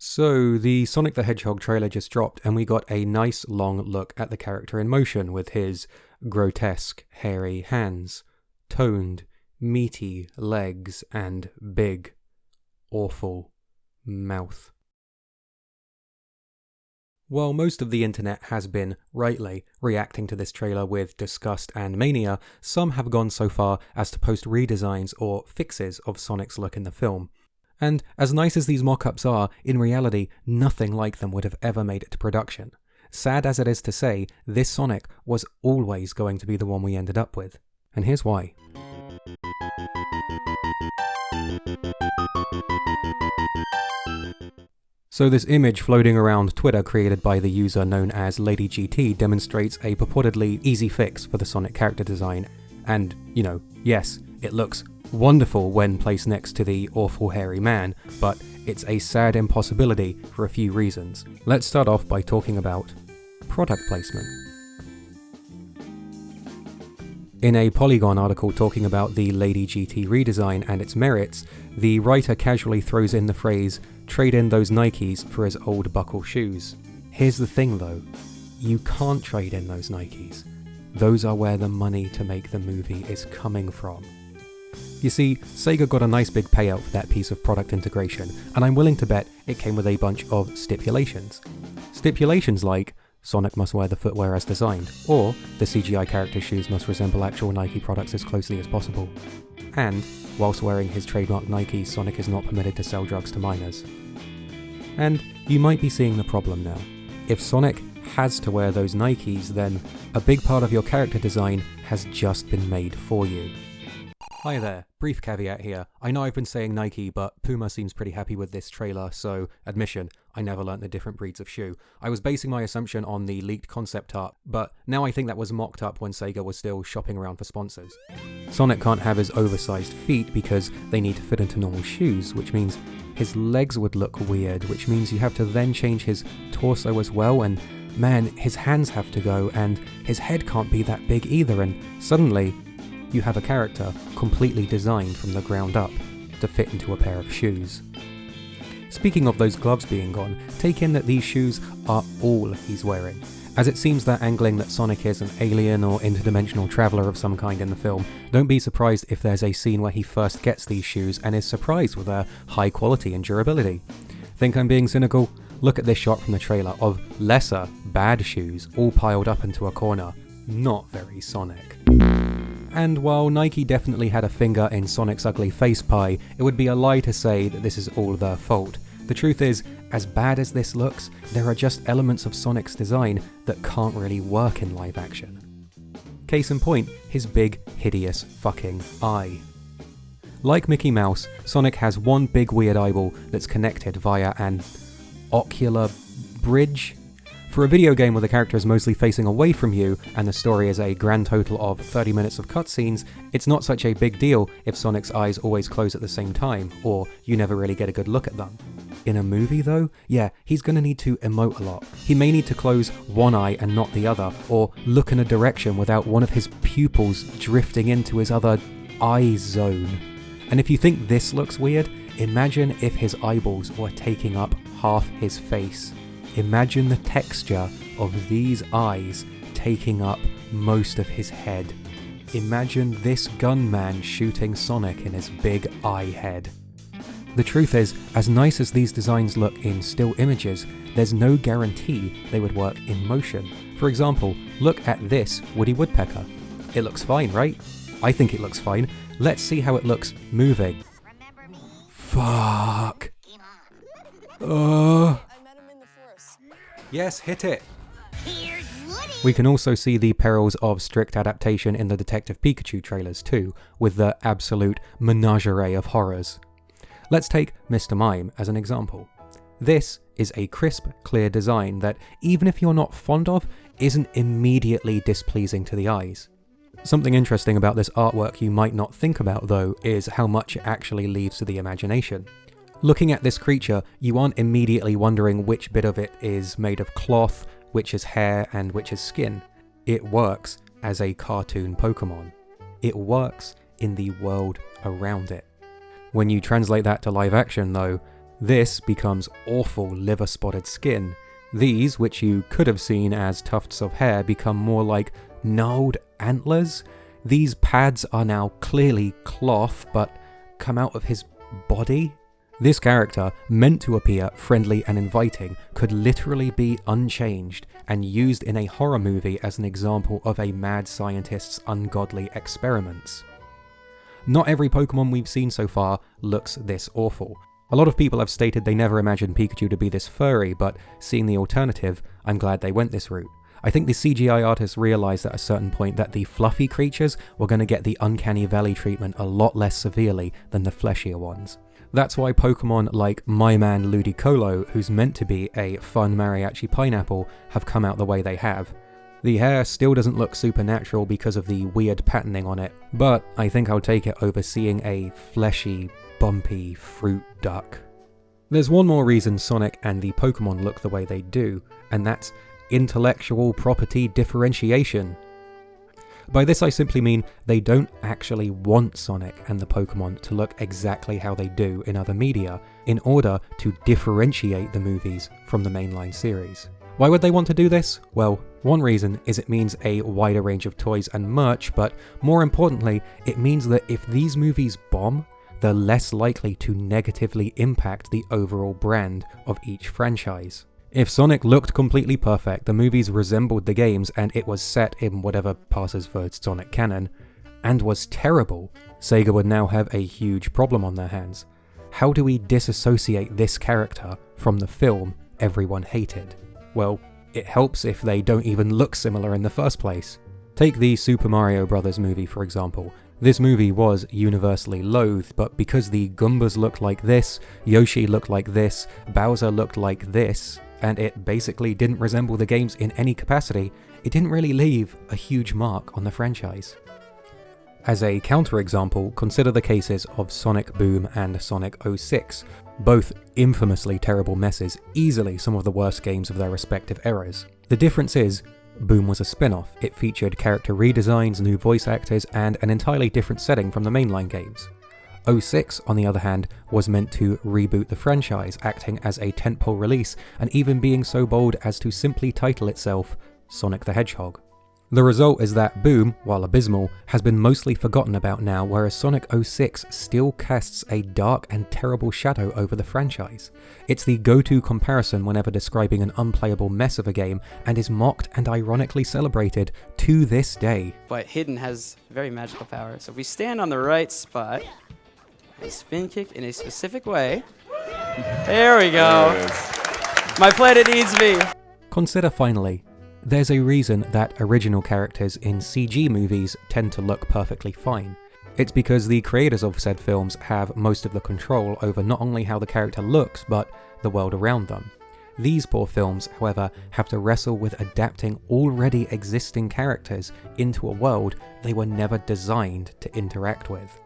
So, the Sonic the Hedgehog trailer just dropped, and we got a nice long look at the character in motion with his grotesque, hairy hands, toned, meaty legs, and big, awful mouth. While most of the internet has been, rightly, reacting to this trailer with disgust and mania, some have gone so far as to post redesigns or fixes of Sonic's look in the film. And as nice as these mock-ups are, in reality, nothing like them would have ever made it to production. Sad as it is to say, this Sonic was always going to be the one we ended up with. And here's why. So this image floating around Twitter created by the user known as LadyGT demonstrates a purportedly easy fix for the Sonic character design. And, yes, it looks wonderful when placed next to the awful hairy man, but it's a sad impossibility for a few reasons. Let's start off by talking about product placement. In a Polygon article talking about the LadyGT redesign and its merits, the writer casually throws in the phrase, "Trade in those Nikes for his old buckle shoes." Here's the thing though, you can't trade in those Nikes. Those are where the money to make the movie is coming from. You see, Sega got a nice big payout for that piece of product integration, and I'm willing to bet it came with a bunch of stipulations. Stipulations like, Sonic must wear the footwear as designed, or the CGI character's shoes must resemble actual Nike products as closely as possible. And, whilst wearing his trademark Nike, Sonic is not permitted to sell drugs to minors. And you might be seeing the problem now. If Sonic has to wear those Nikes, then a big part of your character design has just been made for you. Hi there, brief caveat here. I know I've been saying Nike, but Puma seems pretty happy with this trailer, so admission, I never learnt the different breeds of shoe. I was basing my assumption on the leaked concept art, but now I think that was mocked up when Sega was still shopping around for sponsors. Sonic can't have his oversized feet because they need to fit into normal shoes, which means his legs would look weird, which means you have to then change his torso as well, and man, his hands have to go, and his head can't be that big either, and suddenly you have a character completely designed from the ground up to fit into a pair of shoes. Speaking of those gloves being gone, take in that these shoes are all he's wearing, as it seems they're angling that Sonic is an alien or interdimensional traveller of some kind in the film. Don't be surprised if there's a scene where he first gets these shoes and is surprised with their high quality and durability. Think I'm being cynical? Look at this shot from the trailer of lesser, bad shoes all piled up into a corner. Not very Sonic. And while Nike definitely had a finger in Sonic's ugly face pie, it would be a lie to say that this is all their fault. The truth is, as bad as this looks, there are just elements of Sonic's design that can't really work in live action. Case in point, his big, hideous fucking eye. Like Mickey Mouse, Sonic has one big weird eyeball that's connected via an ocular bridge. For a video game where the character is mostly facing away from you, and the story is a grand total of 30 minutes of cutscenes, it's not such a big deal if Sonic's eyes always close at the same time, or you never really get a good look at them. In a movie though, yeah, he's gonna need to emote a lot. He may need to close one eye and not the other, or look in a direction without one of his pupils drifting into his other eye zone. And if you think this looks weird, imagine if his eyeballs were taking up half his face. Imagine the texture of these eyes taking up most of his head. Imagine this gunman shooting Sonic in his big eye head. The truth is, as nice as these designs look in still images, there's no guarantee they would work in motion. For example, look at this Woody Woodpecker. It looks fine, right? I think it looks fine. Let's see how it looks moving. Fuck. Yes, hit it! We can also see the perils of strict adaptation in the Detective Pikachu trailers too, with the absolute menagerie of horrors. Let's take Mr. Mime as an example. This is a crisp, clear design that, even if you're not fond of, isn't immediately displeasing to the eyes. Something interesting about this artwork you might not think about though is how much it actually leaves to the imagination. Looking at this creature, you aren't immediately wondering which bit of it is made of cloth, which is hair, and which is skin. It works as a cartoon Pokemon. It works in the world around it. When you translate that to live action though, This becomes awful liver-spotted skin. These, which you could have seen as tufts of hair, become more like gnarled antlers. These pads are now clearly cloth, but come out of his body. This character, meant to appear friendly and inviting, could literally be unchanged and used in a horror movie as an example of a mad scientist's ungodly experiments. Not every Pokemon we've seen so far looks this awful. A lot of people have stated they never imagined Pikachu to be this furry, but seeing the alternative, I'm glad they went this route. I think the CGI artists realised at a certain point that the fluffy creatures were going to get the Uncanny Valley treatment a lot less severely than the fleshier ones. That's why Pokemon like My Man Ludicolo, who's meant to be a fun mariachi pineapple, have come out the way they have. The hair still doesn't look supernatural because of the weird patterning on it, but I think I'll take it over seeing a fleshy, bumpy fruit duck. There's one more reason Sonic and the Pokemon look the way they do, and that's intellectual property differentiation. By this I simply mean they don't actually want Sonic and the Pokemon to look exactly how they do in other media in order to differentiate the movies from the mainline series. Why would they want to do this? Well, one reason is it means a wider range of toys and merch, but more importantly, it means that if these movies bomb, they're less likely to negatively impact the overall brand of each franchise. If Sonic looked completely perfect, the movies resembled the games, and it was set in whatever passes for Sonic canon, and was terrible, Sega would now have a huge problem on their hands. How do we disassociate this character from the film everyone hated? Well, it helps if they don't even look similar in the first place. Take the Super Mario Bros. Movie for example. This movie was universally loathed, but because the Goombas looked like this, Yoshi looked like this, Bowser looked like this, and it basically didn't resemble the games in any capacity, it didn't really leave a huge mark on the franchise. As a counterexample, consider the cases of Sonic Boom and Sonic 06, both infamously terrible messes, easily some of the worst games of their respective eras. The difference is, Boom was a spin-off. It featured character redesigns, new voice actors, and an entirely different setting from the mainline games. 06, on the other hand, was meant to reboot the franchise, acting as a tentpole release, and even being so bold as to simply title itself Sonic the Hedgehog. The result is that Boom, while abysmal, has been mostly forgotten about now, whereas Sonic 06 still casts a dark and terrible shadow over the franchise. It's the go-to comparison whenever describing an unplayable mess of a game, and is mocked and ironically celebrated to this day. But Hidden has very magical power, so if we stand on the right spot, a spin kick in a specific way. There we go. My planet needs me. Consider finally, there's a reason that original characters in CG movies tend to look perfectly fine. It's because the creators of said films have most of the control over not only how the character looks, but the world around them. These poor films, however, have to wrestle with adapting already existing characters into a world they were never designed to interact with.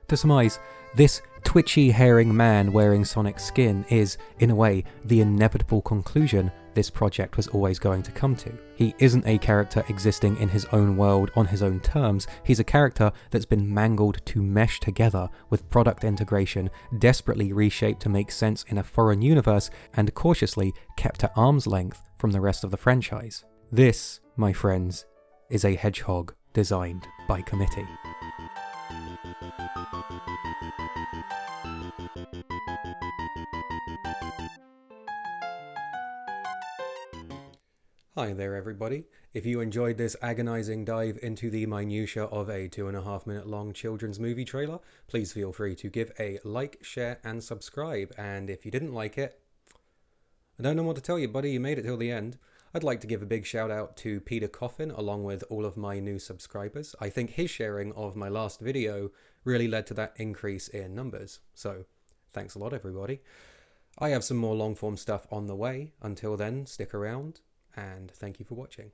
To surmise, this twitchy herring man wearing Sonic skin is, in a way, the inevitable conclusion this project was always going to come to. He isn't a character existing in his own world on his own terms, he's a character that's been mangled to mesh together with product integration, desperately reshaped to make sense in a foreign universe, and cautiously kept at arm's length from the rest of the franchise. This, my friends, is a hedgehog designed by committee. Hi there everybody. If you enjoyed this agonizing dive into the minutiae of a 2.5 minute long children's movie trailer, please feel free to give a like, share and subscribe. And if you didn't like it, I don't know what to tell you, buddy, you made it till the end. I'd like to give a big shout out to Peter Coffin along with all of my new subscribers. I think his sharing of my last video really led to that increase in numbers. So thanks a lot everybody. I have some more long form stuff on the way. Until then, stick around. And thank you for watching.